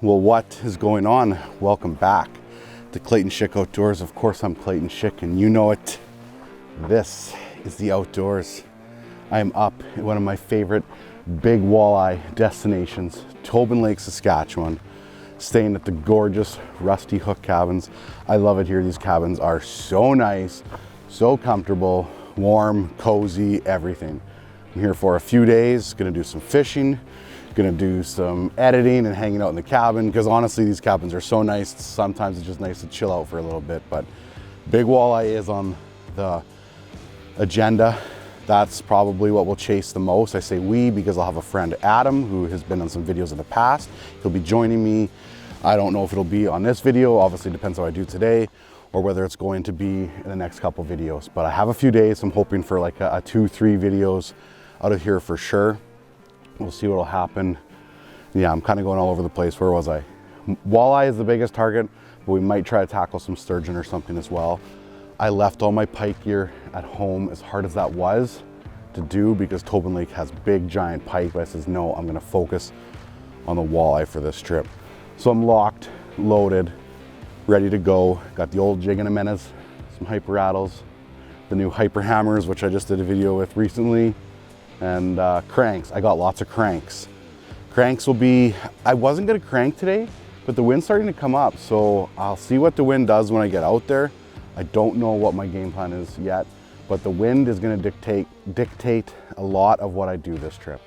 Well, what is going on? Welcome back to Clayton Schick Outdoors. Of course, I'm Clayton Schick, and you know it. This is the outdoors. I am up at one of my favorite big walleye destinations, Tobin Lake, Saskatchewan, staying at the gorgeous Rusty Hook cabins. I love it here. These cabins are so nice, so comfortable, warm, cozy, everything. I'm here for a few days, gonna do some fishing, gonna do some editing and hanging out in the cabin, because honestly these cabins are so nice. Sometimes it's just nice to chill out for a little bit, but big walleye is on the agenda. That's probably what we'll chase the most. I say we because I'll have a friend, Adam, who has been on some videos in the past. He'll be joining me. I don't know if it'll be on this video, obviously depends how I do today, or whether it's going to be in the next couple videos. But I have a few days. I'm hoping for like a 2-3 videos out of here for sure. We'll see what'll happen. Yeah, I'm kind of going all over the place. Where was I? Walleye is the biggest target, but we might try to tackle some sturgeon or something as well. I left all my pike gear at home, as hard as that was to do, because Tobin Lake has big giant pike, but I says no, I'm gonna focus on the walleye for this trip. So I'm locked, loaded, ready to go. Got the old jig and amenas, some hyper rattles, the new hyper hammers, which I just did a video with recently, and cranks. I got lots of cranks. Cranks will be, I wasn't gonna crank today, but the wind's starting to come up, so I'll see what the wind does when I get out there. I don't know what my game plan is yet, but the wind is gonna dictate a lot of what I do this trip.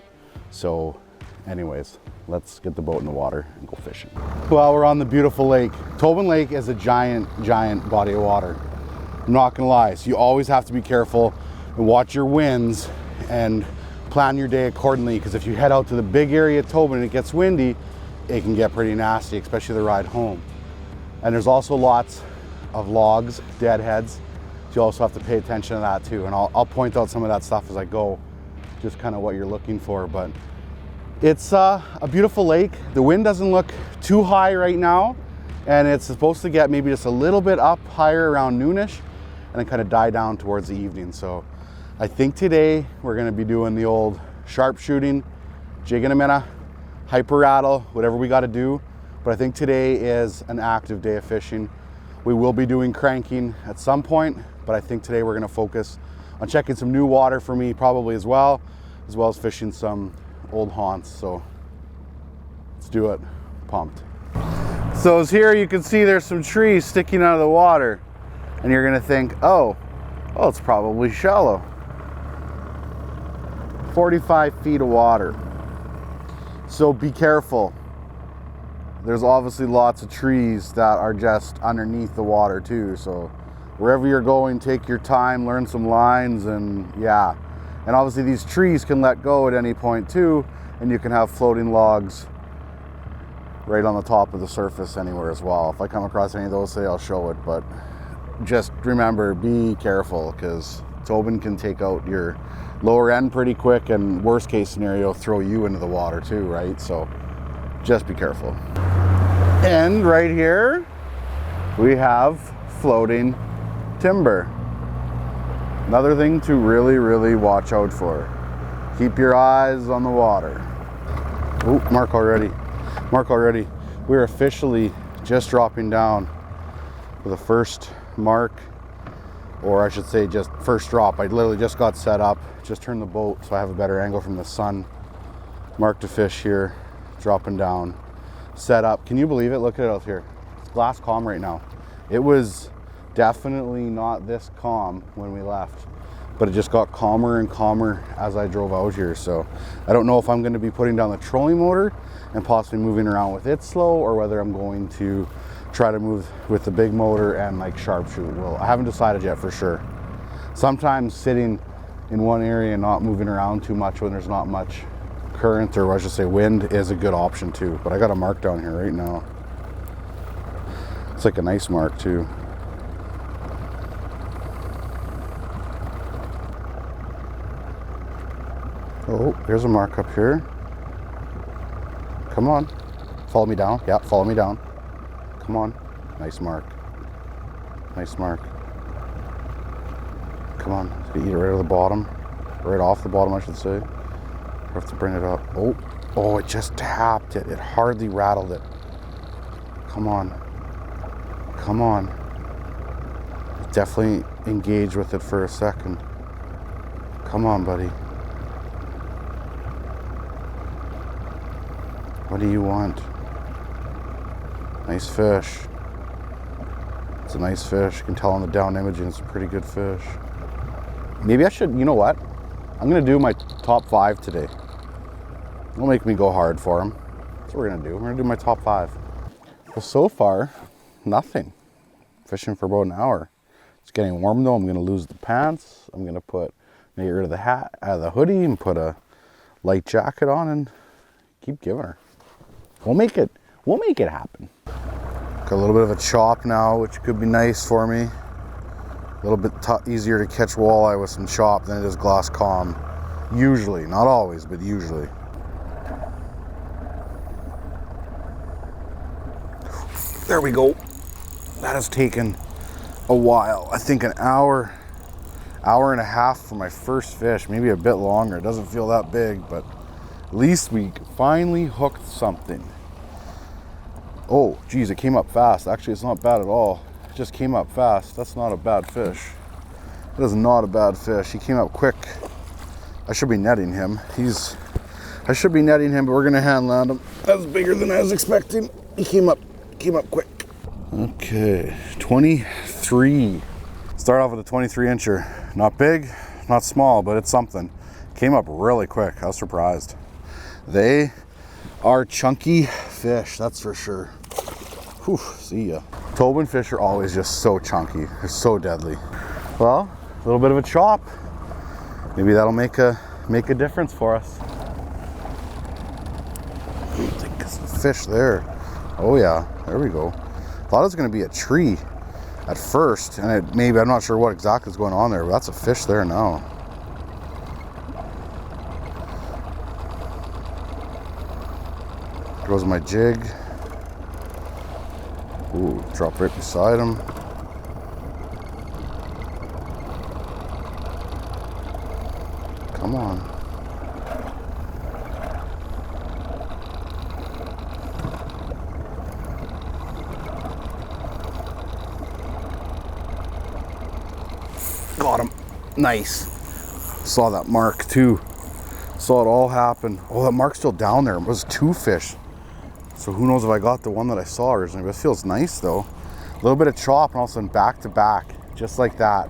So anyways, let's get the boat in the water and go fishing. Well, we're on the beautiful lake. Tobin Lake is a giant body of water. I'm not gonna lie, so you always have to be careful and watch your winds and plan your day accordingly, because if you head out to the big area of Tobin and it gets windy, it can get pretty nasty, especially the ride home. And there's also lots of logs, deadheads, so you also have to pay attention to that too. And I'll point out some of that stuff as I go, just kind of what you're looking for. But it's a beautiful lake. The wind doesn't look too high right now, and it's supposed to get maybe just a little bit up higher around noonish and then kind of die down towards the evening. So I think today we're gonna be doing the old sharpshooting, jig and a minute, hyper rattle, whatever we gotta do. But I think today is an active day of fishing. We will be doing cranking at some point, but I think today we're gonna focus on checking some new water for me probably as well as fishing some old haunts. So let's do it. Pumped. So as here you can see there's some trees sticking out of the water, and you're gonna think, oh, it's probably shallow. 45 feet of water. So be careful. There's obviously lots of trees that are just underneath the water too. So wherever you're going, take your time, learn some lines, and yeah. And obviously these trees can let go at any point too, and you can have floating logs right on the top of the surface anywhere as well. If I come across any of those today, I'll show it, but just remember, be careful, because Tobin can take out your lower end pretty quick, and worst case scenario, throw you into the water too, right? So just be careful. And right here, we have floating timber. Another thing to really watch out for. Keep your eyes on the water. Oh, mark already. Mark already. We're officially just dropping down for the first mark, or I should say just first drop. I literally just got set up, just turned the boat so I have a better angle from the sun. Marked a fish here, dropping down, set up. Can you believe it? Look at it out here. It's glass calm right now. It was definitely not this calm when we left, but it just got calmer and calmer as I drove out here. So I don't know if I'm going to be putting down the trolling motor and possibly moving around with it slow, or whether I'm going to try to move with the big motor and like sharpshoot. Well, I haven't decided yet for sure. Sometimes sitting in one area and not moving around too much when there's not much current, or I should say wind, is a good option too. But I got a mark down here right now. It's like a nice mark too. Oh, there's a mark up here. Come on, follow me down. Yeah, follow me down. Come on, nice mark. Nice mark. Come on, eat it right at the bottom. Right off the bottom, I should say. I have to bring it up. Oh, it just tapped it. It hardly rattled it. Come on. Come on. Definitely engage with it for a second. Come on, buddy. What do you want? Nice fish. It's a nice fish. You can tell on the down imaging it's a pretty good fish. Maybe I should, you know what? I'm gonna do my top 5 today. Don't make me go hard for them. That's what we're gonna do. We're gonna do my top 5. Well, so far, nothing. Fishing for about an hour. It's getting warm though. I'm gonna lose the pants. I'm gonna get rid of the hat, the hoodie, and put a light jacket on and keep giving her. We'll make it happen. Got a little bit of a chop now, which could be nice for me. A little bit easier to catch walleye with some chop than it is glass calm. Usually, not always, but usually. There we go. That has taken a while. I think an hour and a half for my first fish, maybe a bit longer. It doesn't feel that big, but at least we finally hooked something. Oh, geez, it came up fast. Actually, it's not bad at all. It just came up fast. That's not a bad fish. That is not a bad fish. He came up quick. I should be netting him. I should be netting him, but we're gonna hand land him. That's bigger than I was expecting. He came up quick. Okay, 23. Start off with a 23 incher. Not big, not small, but it's something. Came up really quick. I was surprised. They are chunky fish, that's for sure. Whew, see ya. Tobin fish are always just so chunky. They're so deadly. Well, a little bit of a chop. Maybe that'll make a difference for us. I think there's a fish there. Oh yeah, there we go. Thought it was gonna be a tree at first, and I'm not sure what exactly is going on there, but that's a fish there now. Goes my jig. Ooh, drop right beside him. Come on. Got him. Nice. Saw that mark too. Saw it all happen. Oh, that mark's still down there. It was 2 fish. So who knows if I got the one that I saw originally. But it feels nice though. A little bit of chop and all of a sudden back to back. Just like that.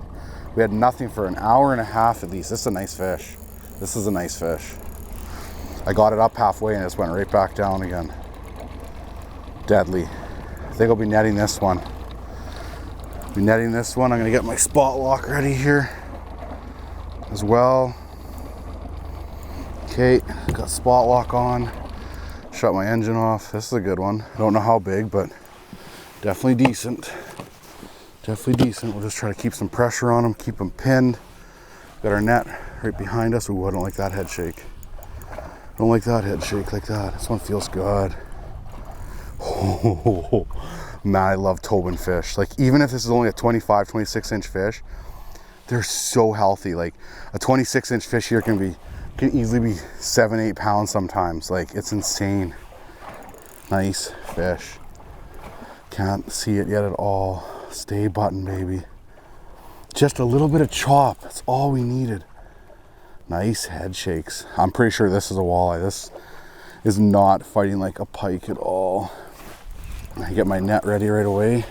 We had nothing for an hour and a half at least. This is a nice fish. This is a nice fish. I got it up halfway and it just went right back down again. Deadly. I think I'll be netting this one. I'm gonna get my spot lock ready here as well. Okay, got spot lock on. Shut my engine off. This is a good one. I don't know how big, but definitely decent. Definitely decent. We'll just try to keep some pressure on them, keep them pinned. Got our net right behind us. Ooh, I don't like that head shake. Don't like that head shake like that. This one feels good. Oh, man, I love Tobin fish. Like, even if this is only a 25, 26 inch fish, they're so healthy. Like, a 26 inch fish here can easily be 7-8 pounds sometimes. Like, it's insane. Nice fish. Can't see it yet at all. Stay button, baby. Just a little bit of chop. That's all we needed. Nice head shakes. I'm pretty sure this is a walleye. This is not fighting like a pike at all. I get my net ready right away.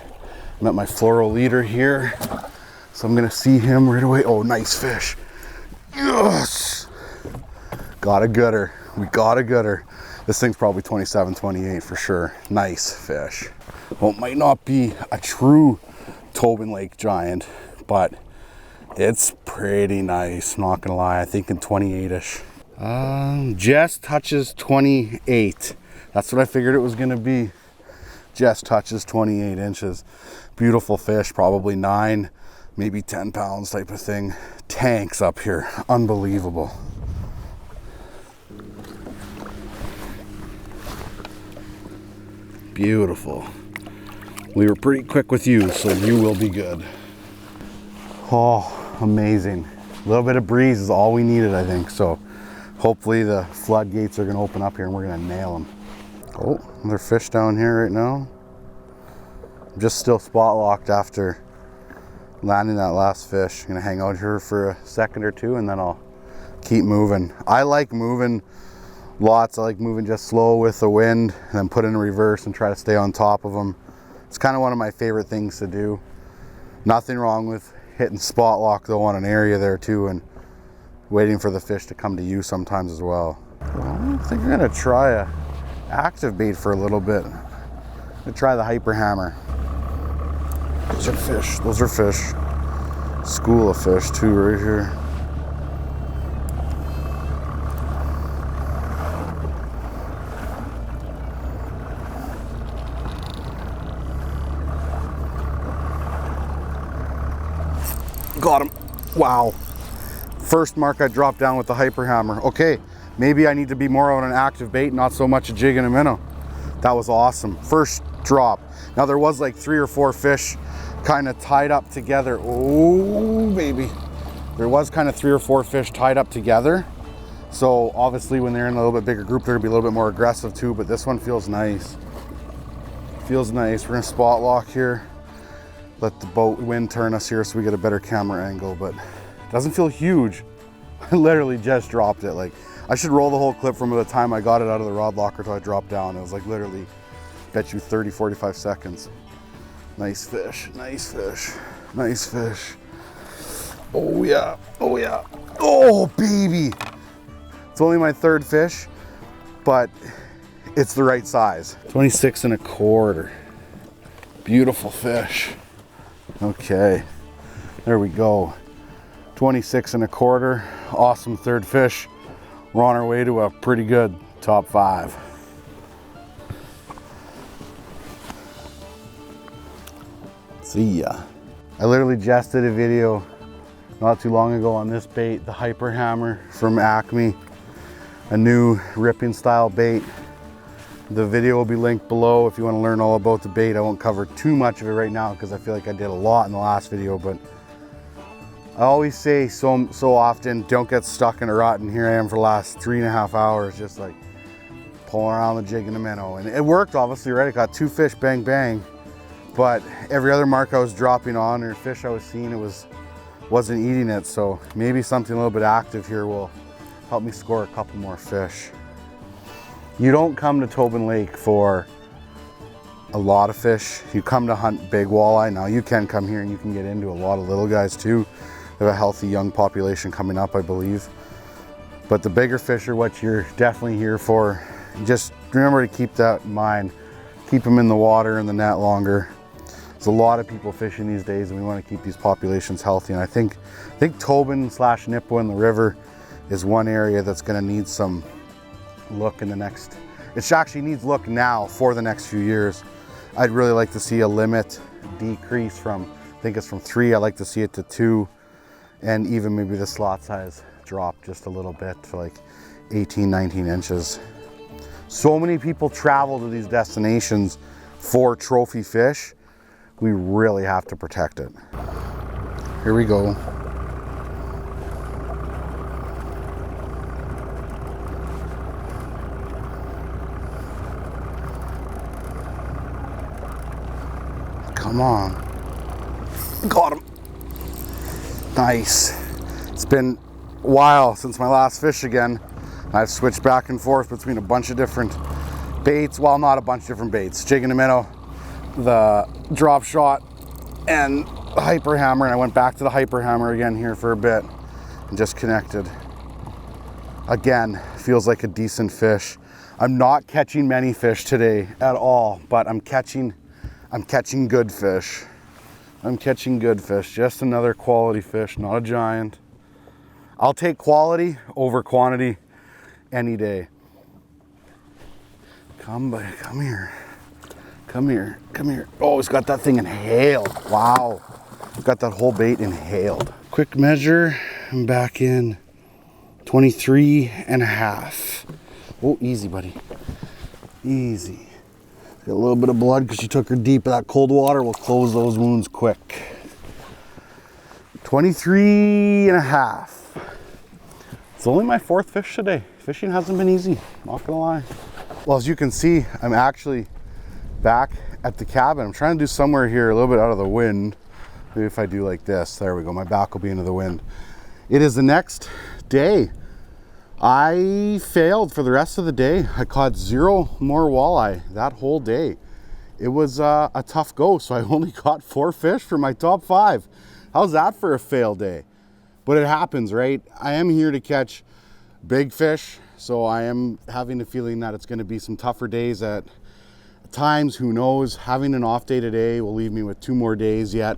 I'm at my fluoro leader here, so I'm gonna see him right away. Oh, nice fish. Yes! Got a gooder. We got a gooder. This thing's probably 27, 28 for sure. Nice fish. Well, it might not be a true Tobin Lake Giant, but it's pretty nice, not gonna lie. I think in 28-ish. Just touches 28. That's what I figured it was gonna be. Just touches 28 inches. Beautiful fish, probably 9, maybe 10 pounds type of thing. Tanks up here, unbelievable. Beautiful. We were pretty quick with you, so you will be good. Oh, amazing. A little bit of breeze is all we needed, I think. So hopefully the floodgates are gonna open up here and we're gonna nail them. Oh, another fish down here right now. I'm just still spot locked after landing that last fish. I'm gonna hang out here for a second or two and then I'll keep moving. I like moving lots. I like moving just slow with the wind and then put in reverse and try to stay on top of them. It's kind of one of my favorite things to do. Nothing wrong with hitting spot lock though on an area there too, and waiting for the fish to come to you sometimes as well. I think I'm gonna try a active bait for a little bit. I'm gonna try the hyper hammer. Those are fish, those are fish. School of fish too right here. Got him. Wow. First mark I dropped down with the hyper hammer. Okay, maybe I need to be more on an active bait, not so much a jig and a minnow. That was awesome. First drop. Now there was like 3 or 4 fish kind of tied up together. Oh, baby. There was kind of 3 or 4 fish tied up together. So obviously when they're in a little bit bigger group, they're gonna be a little bit more aggressive too, but this one feels nice. Feels nice. We're gonna spot lock here. Let the boat wind turn us here so we get a better camera angle, but it doesn't feel huge. I literally just dropped it. Like, I should roll the whole clip from the time I got it out of the rod locker till I dropped down. It was like literally, bet you 30, 45 seconds. Nice fish, nice fish, nice fish. Oh yeah, oh yeah. Oh baby. It's only my 3rd fish, but it's the right size. 26 1/4. Beautiful fish. Okay, there we go. 26 1/4, awesome 3rd fish. We're on our way to a pretty good top 5. See ya. I literally just did a video not too long ago on this bait, the hyper hammer from Acme, a new ripping style bait. The video will be linked below if you want to learn all about the bait. I won't cover too much of it right now because I feel like I did a lot in the last video, but I always say so often, don't get stuck in a rut, and here I am for the last 3.5 hours just like pulling around the jig and the minnow. And it worked obviously, right? I got 2 fish, bang, bang. But every other mark I was dropping on or fish I was seeing, wasn't eating it. So maybe something a little bit active here will help me score a couple more fish. You don't come to Tobin Lake for a lot of fish. You come to hunt big walleye. Now you can come here and you can get into a lot of little guys too. They have a healthy young population coming up, I believe. But the bigger fish are what you're definitely here for. Just remember to keep that in mind. Keep them in the water and the net longer. There's a lot of people fishing these days and we want to keep these populations healthy. And I think Tobin/Nipawin in the river is one area that's going to need some look in the next, it actually needs look now for the next few years. I'd really like to see a limit decrease from, I think it's from 3, I'd like to see it to 2, and even maybe the slot size drop just a little bit to like 18, 19 inches. So many people travel to these destinations for trophy fish. We really have to protect it. Here we go. Come on. Got him. Nice. It's been a while since my last fish again. I've switched back and forth between a bunch of different baits. Well, not a bunch of different baits. Jig and a minnow, the drop shot, and the hyper hammer. And I went back to the hyper hammer again here for a bit and just connected. Again, feels like a decent fish. I'm not catching many fish today at all, but I'm catching good fish. I'm catching good fish. Just another quality fish, not a giant. I'll take quality over quantity any day. Come, buddy, come here. Come here, come here. Oh, he's got that thing inhaled. Wow. Got that whole bait inhaled. Quick measure, I'm back in 23.5. Oh, easy, buddy. Easy. Got a little bit of blood because she took her deep. That cold water will close those wounds quick. 23.5. It's only my 4th fish today. Fishing hasn't been easy, not gonna lie. Well, as you can see, I'm actually Back at the cabin. I'm trying to do somewhere here a little bit out of the wind. Maybe if I do like this, there we go. My back will be into the wind. It is the next day. I failed for the rest of the day. I caught 0 more walleye that whole day. It was a tough go, so I only caught 4 fish for my top 5. How's that for a fail day? But it happens, right? I am here to catch big fish, so I am having the feeling that it's going to be some tougher days at times. Who knows? Having an off day today will leave me with 2 more days yet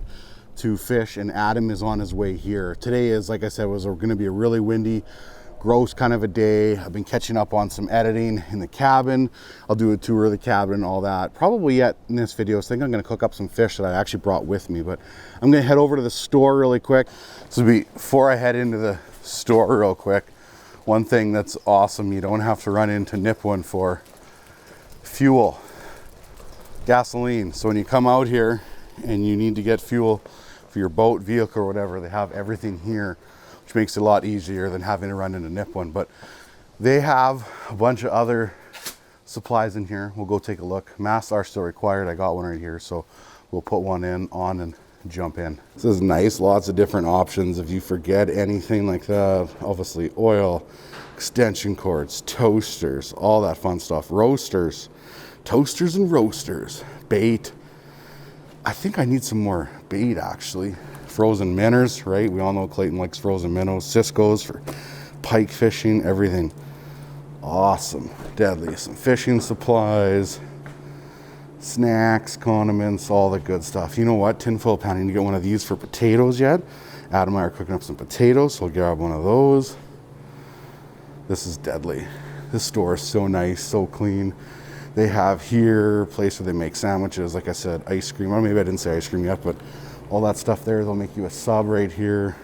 to fish, and Adam is on his way here. Today is, like I said, was going to be a really windy, gross kind of a day. I've been catching up on some editing in the cabin. I'll do a tour of the cabin and all that. Probably yet in this video. I think I'm going to cook up some fish that I actually brought with me, but I'm going to head over to the store really quick. So before I head into the store real quick, one thing that's awesome, you don't have to run into Nipwin for fuel, gasoline. So when you come out here and you need to get fuel for your boat, vehicle, or whatever, they have everything here, which makes it a lot easier than having to run into Nipwin. But they have a bunch of other supplies in here. We'll go take a look. Masks are still required. I got one right here, so we'll put one on and jump in. This is nice, lots of different options. If you forget anything like that, obviously oil, extension cords, toasters, all that fun stuff, roasters, toasters and roasters, bait. I think I need some more bait actually. Frozen minnows, right? We all know Clayton likes frozen minnows. Cisco's for pike fishing, everything. Awesome, deadly. Some fishing supplies, snacks, condiments, all the good stuff. You know what? Tinfoil pan. I need to get one of these for potatoes yet. Adam and I are cooking up some potatoes, so we'll grab one of those. This is deadly. This store is so nice, so clean. They have here a place where they make sandwiches. Like I said, ice cream. Or maybe I didn't say ice cream yet, but all that stuff there. They'll make you a sub right here.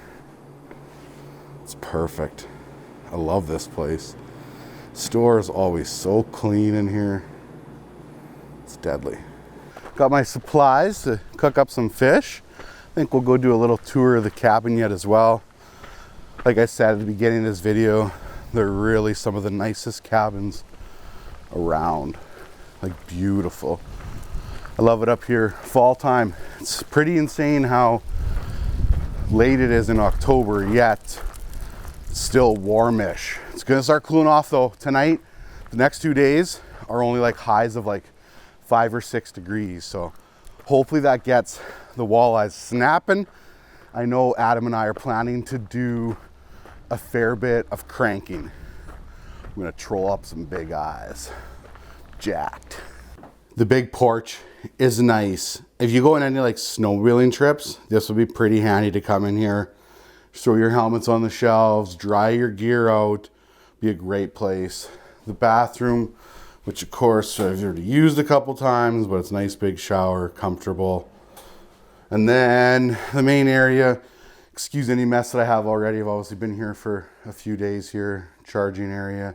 It's perfect. I love this place. Store is always so clean in here. It's deadly. Got my supplies to cook up some fish. I think we'll go do a little tour of the cabin yet as well. Like I said at the beginning of this video, they're really some of the nicest cabins around. Like beautiful. I love it up here. Fall time. It's pretty insane how late it is in October, yet it's still warmish. It's gonna start cooling off though. Tonight, the next 2 days are only like highs of like 5 or 6 degrees. So hopefully that gets the walleyes snapping. I know Adam and I are planning to do a fair bit of cranking. I'm gonna troll up some big eyes. Jacked. The big porch is nice. If you go on any like snowmobiling trips, this will be pretty handy to come in here, throw your helmets on the shelves, dry your gear out. Be a great place. The bathroom, which of course I've already used a couple times, but it's a nice big shower, comfortable. And then the main area, excuse any mess that I have already. I've obviously been here for a few days here. Charging area,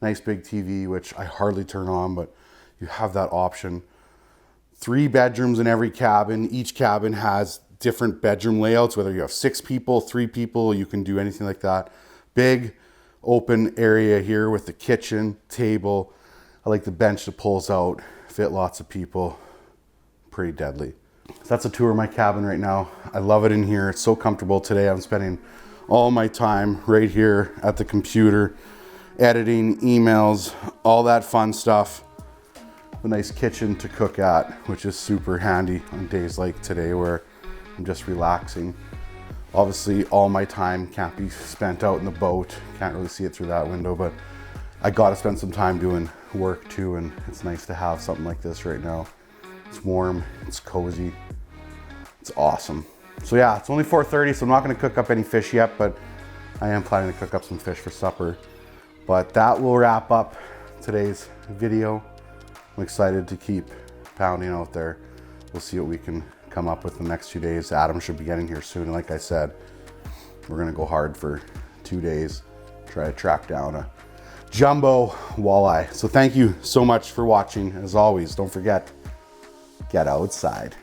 nice big TV, which I hardly turn on, but you have that option. 3 bedrooms in every cabin. Each cabin has different bedroom layouts, whether you have 6 people, 3 people, you can do anything like that. Big open area here with the kitchen, table. I like the bench that pulls out, fit lots of people. Pretty deadly. So that's a tour of my cabin right now. I love it in here. It's so comfortable. Today I'm spending all my time right here at the computer, editing, emails, all that fun stuff. A nice kitchen to cook at, which is super handy on days like today where I'm just relaxing. Obviously, all my time can't be spent out in the boat. Can't really see it through that window, but I gotta spend some time doing work too, and it's nice to have something like this right now. It's warm, it's cozy, it's awesome. So yeah, it's only 4:30, so I'm not gonna cook up any fish yet, but I am planning to cook up some fish for supper. But that will wrap up today's video. I'm excited to keep pounding out there. We'll see what we can come up with the next few days. Adam should be getting here soon. Like I said, we're gonna go hard for 2 days, try to track down a jumbo walleye. So thank you so much for watching. As always, don't forget, get outside.